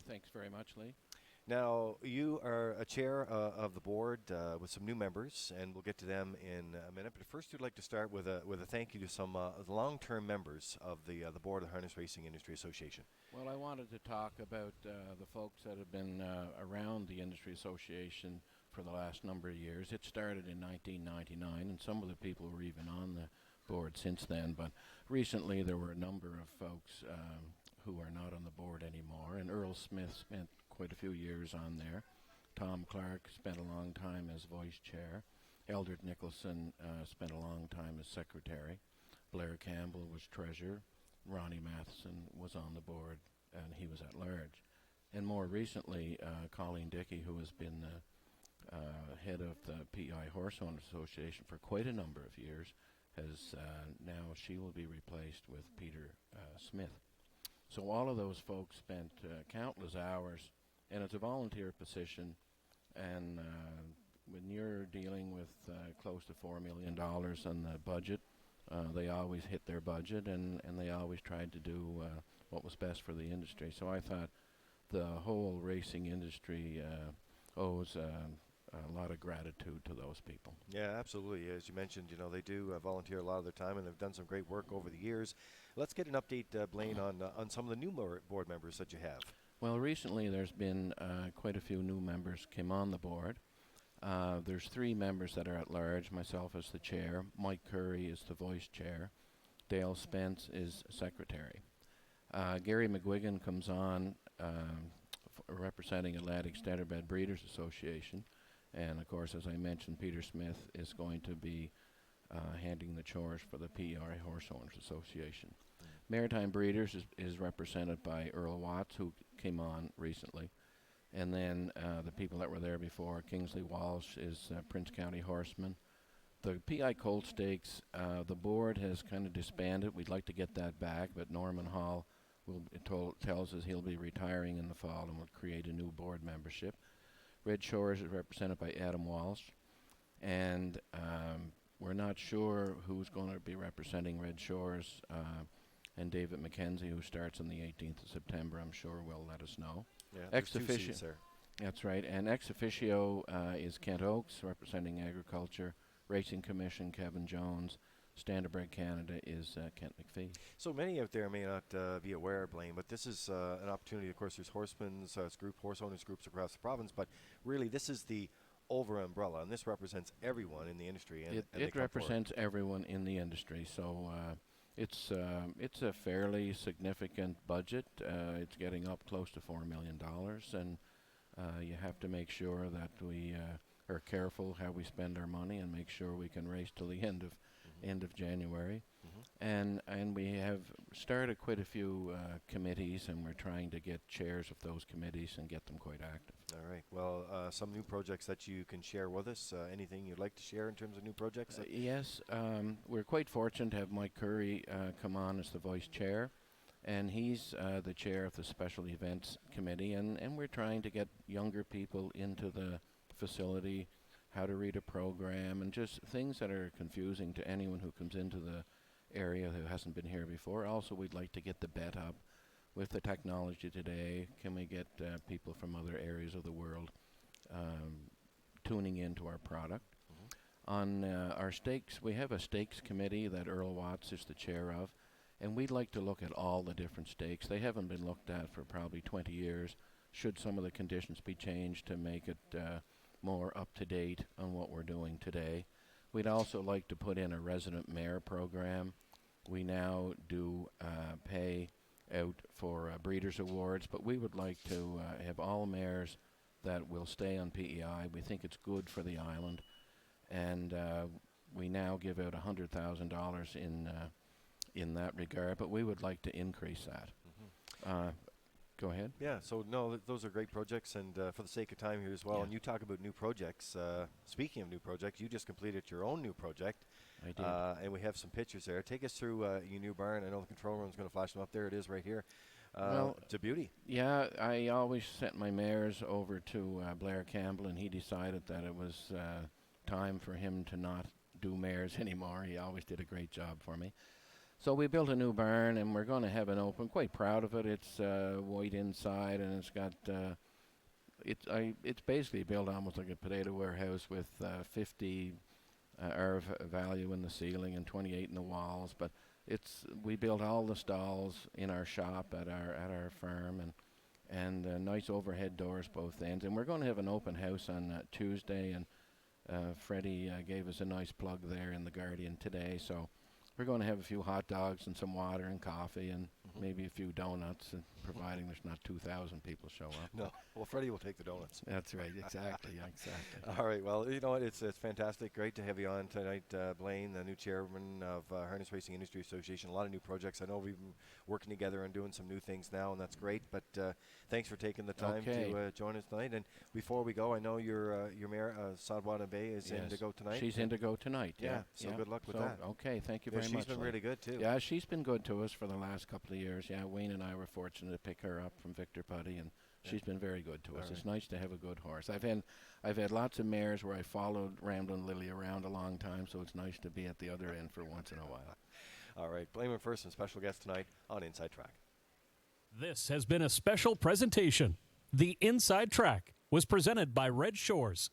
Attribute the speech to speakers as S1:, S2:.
S1: Thanks very much, Lee.
S2: Now, you are a chair of the board with some new members, and we'll get to them in a minute. But first, we'd like to start with a thank you to some long-term members of the board of the Harness Racing Industry Association.
S1: Well, I wanted to talk about the folks that have been around the Industry Association for the last number of years. It started in 1999, and some of the people were even on the board since then. But recently, there were a number of folks who are not on the board anymore, and Earl Smith spent quite a few years on there. Tom Clark spent a long time as vice chair. Eldred Nicholson spent a long time as secretary. Blair Campbell was treasurer. Ronnie Matheson was on the board, and he was at large. And more recently, Colleen Dickey, who has been head of the PEI Horse Owners Association for quite a number of years, has now she will be replaced with Peter Smith. So all of those folks spent countless hours, and it's a volunteer position, and when you're dealing with close to $4 million on the budget, they always hit their budget, and they always tried to do what was best for the industry. So I thought the whole racing industry owes a lot of gratitude to those people.
S2: Yeah, absolutely. As you mentioned, they do volunteer a lot of their time, and they've done some great work over the years. Let's get an update, Blaine, on some of the new board members that you have.
S1: Well, recently there's been quite a few new members came on the board. There's 3 members that are at large, myself as the chair, Mike Curry is the vice chair, Dale Spence is secretary. Gary McGuigan comes on representing Atlantic Standardbred Breeders Association, and of course, as I mentioned, Peter Smith is going to be handling the chores for the PEI Horse Owners Association. Maritime Breeders is represented by Earl Watts, who came on recently. And then the people that were there before, Kingsley Walsh is Prince County Horseman. The PI Colt Stakes, the board has kind of disbanded. We'd like to get that back, but Norman Hall tells us he'll be retiring in the fall and will create a new board membership. Redshores is represented by Adam Walsh. And we're not sure who's going to be representing Redshores. And David McKenzie, who starts on the 18th of September, I'm sure will let us know.
S2: Yeah,
S1: Ex officio, that's right. And ex officio is Kent Oakes, representing Agriculture. Racing Commission, Kevin Jones. Standardbred Canada is Kent McPhee.
S2: So many out there may not be aware, Blaine, but this is an opportunity. Of course, there's horsemen's horse owners groups across the province, but really this is the over umbrella, and this represents everyone in the industry. And
S1: it represents everyone in the industry. So it's a fairly significant budget. It's getting up close to $4 million, and you have to make sure that we are careful how we spend our money and make sure we can race till the end of January. And we have started quite a few committees, and we're trying to get chairs of those committees and get them quite active.
S2: All right. Well, some new projects that you can share with us. Anything you'd like to share in terms of new projects?
S1: Yes. We're quite fortunate to have Mike Curry come on as the vice chair, and he's the chair of the Special Events Committee, and we're trying to get younger people into the facility, how to read a program, and just things that are confusing to anyone who comes into the area who hasn't been here before. Also, we'd like to get the bet up with the technology today. Can we get people from other areas of the world tuning into our product? On our stakes, we have a stakes committee that Earl Watts is the chair of, and we'd like to look at all the different stakes. They haven't been looked at for probably 20 years. Should some of the conditions be changed to make it more up-to-date on what we're doing today? We'd also like to put in a resident mare program. We now do pay out for breeders' awards, but we would like to have all mares that will stay on PEI. We think it's good for the island, and we now give out $100,000 in that regard, but we would like to increase that. Go ahead.
S2: Yeah, so no, those are great projects, and for the sake of time here as well, and you talk about new projects. Speaking of new projects, you just completed your own new project.
S1: I did.
S2: And we have some pictures there. Take us through your new barn. I know the control room's going to flash them up. There it is right here. It's a beauty.
S1: Yeah, I always sent my mares over to Blair Campbell, and he decided that it was time for him to not do mares anymore. He always did a great job for me. So we built a new barn, and we're going to have an open. Quite proud of it. It's white inside, and it's got it's basically built almost like a potato warehouse with 50 value in the ceiling and 28 in the walls. But we built all the stalls in our shop at our farm, and nice overhead doors both ends. And we're going to have an open house on Tuesday, and Freddie gave us a nice plug there in the Guardian today. So we're going to have a few hot dogs and some water and coffee and maybe a few donuts, providing there's not 2,000 people show up.
S2: No, well, Freddie will take the donuts.
S1: That's right, exactly, exactly.
S2: All right, well, you know what, it's fantastic. Great to have you on tonight, Blaine, the new chairman of Harness Racing Industry Association. A lot of new projects. I know we've been working together and doing some new things now, and that's great. But thanks for taking the time to join us tonight. And before we go, I know your mayor, Sadwana Bay, is in to go tonight.
S1: She's in to go tonight, yeah.
S2: So good luck with that.
S1: Okay, thank you very much.
S2: She's been really good, too.
S1: Yeah, she's been good to us for the last couple of years. Yeah, Wayne and I were fortunate to pick her up from Victor Putty, and she's been very good to us. Right. It's nice to have a good horse. I've had lots of mares where I followed Ramblin' Lily around a long time, so it's nice to be at the other end for once in a while.
S2: All right, Blaine MacPherson, special guest tonight on Inside Track.
S3: This has been a special presentation. The Inside Track was presented by Red Shores.